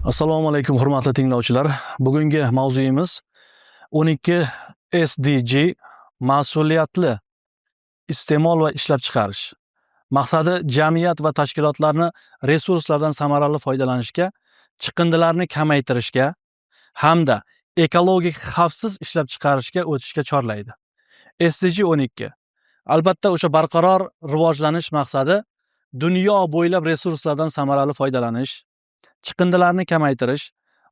Assalomu alaykum hurmatli tinglovchilar. Bugungi mavzuyimiz 12 SDG mas'uliyatli iste'mol va ishlab chiqarish. Maqsadi jamiyat va tashkilotlarni resurslardan samarali foydalanishga, chiqindilarni kamaytirishga hamda ekologik xavfsiz ishlab chiqarishga o'tishga chorlaydi. SDG 12 albatta o'sha barqaror rivojlanish maqsadi dunyo bo'ylab resurslardan samarali foydalanish, chiqindilarni kamaytirish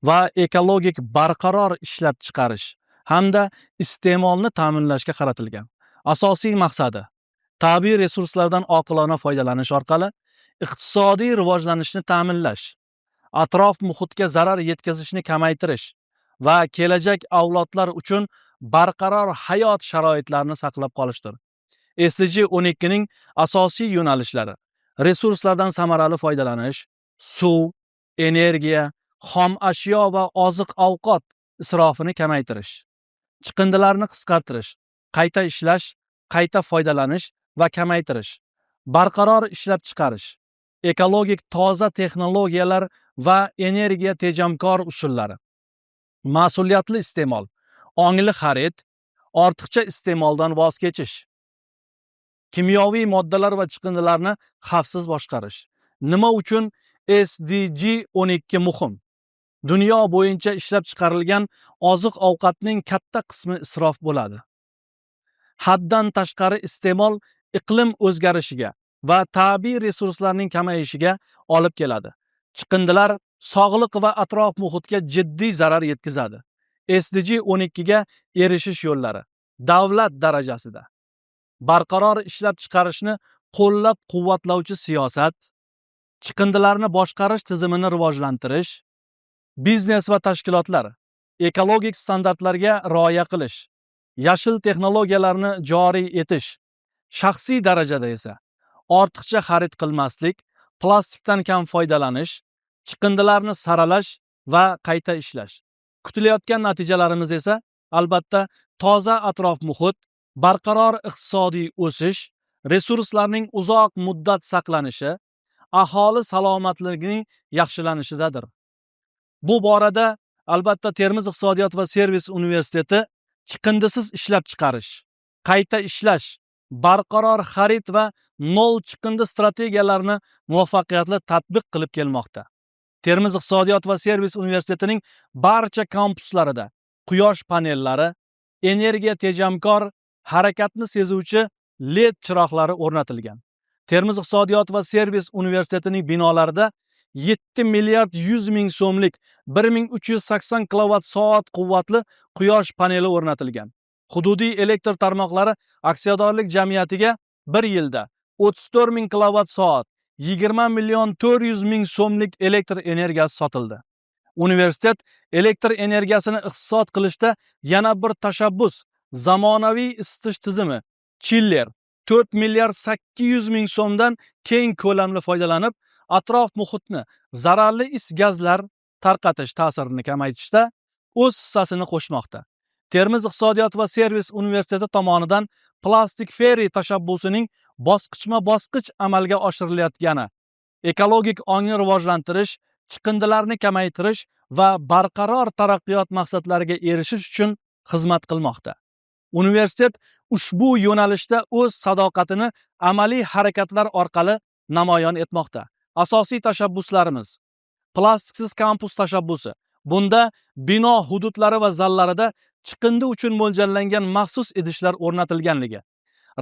va ekologik barqaror ishlab chiqarish hamda iste'molni ta'minlashga qaratilgan. Asosiy maqsadi tabiiy resurslardan oqilona foydalanish orqali iqtisodiy rivojlanishni ta'minlash, atrof muhitga zarar yetkazishni kamaytirish va kelajak avlodlar uchun barqaror hayot sharoitlarini saqlab qolishdir. SDG 12 ning asosiy yo'nalishlari: resurslardan samarali foydalanish, suv, energiya, xom ashyo va oziq-ovqat isrofini kamaytirish, chiqindilarni qisqartirish, qayta ishlash, qayta foydalanish va kamaytirish, barqaror ishlab chiqarish, ekologik toza texnologiyalar va energiya tejamkor usullari, mas'uliyatli iste'mol, ongli xarid, ortiqcha iste'moldan voz kechish, kimyoviy moddalar va chiqindilarni xavfsiz boshqarish. Nima uchun SDG 12 muhim? Dunyo bo'yicha ishlab chiqarilgan oziq-ovqatning katta qismi isrof bo'ladi. Haddan tashqari iste'mol iqlim o'zgarishiga va tabiiy resurslarning kamayishiga olib keladi. Chiqindilar sog'liq va atrof muhitga jiddiy zarar yetkazadi. SDG 12 ga erishish yo'llari: davlat darajasida barqaror ishlab chiqarishni qo'llab-quvvatlovchi siyosat, chiqindilarni boshqarish tizimini rivojlantirish, biznes va tashkilotlar ekologik standartlarga rioya qilish, yashil texnologiyalarni joriy etish, shaxsiy darajada esa ortiqcha xarid qilmaslik, plastikdan kam foydalanish, chiqindilarni saralash va qayta ishlash. Kutilayotgan natijalarimiz esa albatta toza atrof muhit, barqaror iqtisodiy o'sish, resurslarning uzoq muddat saqlanishi, aholi salomatligining yaxshilanishidadir. Bu borada albatta Termiz iqtisodiyot va servis universiteti chiqindisiz ishlab chiqarish, qayta ishlash, barqaror xarid va nol chiqindi strategiyalarini muvaffaqiyatli tatbiq qilib kelmoqda. Termiz iqtisodiyot va servis universitetining barcha kampuslarida quyosh panellari, energiya tejamkor, harakatni sezuvchi LED chiroqlari o'rnatilgan. Termiz iqtisodiyot va servis universitetining binolarida 7 milliard 100 ming so'mlik 1380 kWh quvvatli quyosh paneli o'rnatilgan. Hududiy elektr tarmoqlari aksiyadorlik jamiyatiga bir yilda 34 ming kWh, 20 million 400 ming so'mlik elektr energiyasi sotildi. Universitet elektr energiyasini iqtisod qilishda yana bir tashabbus: zamonaviy isitish tizimi chiller 4 milliard 800 ming so'mdan keng ko'lamli foydalanib, atrof muhitni zararli is gazlar tarqatish ta'sirini kamaytirishda o'z hissasini qo'shmoqda. Termiz iqtisodiyot va servis universiteti tomonidan plastik ferry tashabbusining bosqichma-bosqich amalga oshirilayotgani ekologik ongni rivojlantirish, chiqindilarni kamaytirish va barqaror taraqqiyot maqsadlariga erishish uchun xizmat qilmoqda. Universitet ushbu yo'nalishda o'z sadoqatini amaliy harakatlar orqali namoyon etmoqda. Asosiy tashabbuslarimiz: plastiksiz kampus tashabbusi. Bunda bino hududlari va zallarida chiqindi uchun mo'ljallangan maxsus idishlar o'rnatilganligi.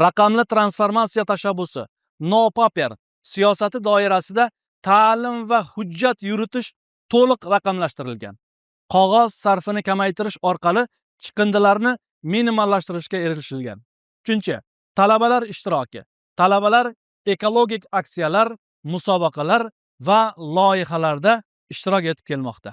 Raqamli transformatsiya tashabbusi. No paper siyosati doirasida ta'lim va hujjat yuritish to'liq raqamlashtirilgan. Qog'oz sarfini kamaytirish orqali chiqindilarni minimallashtirishga erishilgan. 3. Talabalar ishtiroki. Talabalar ekologik aksiyalar, musobaqalar va loyihalarda ishtirok etib kelmoqda.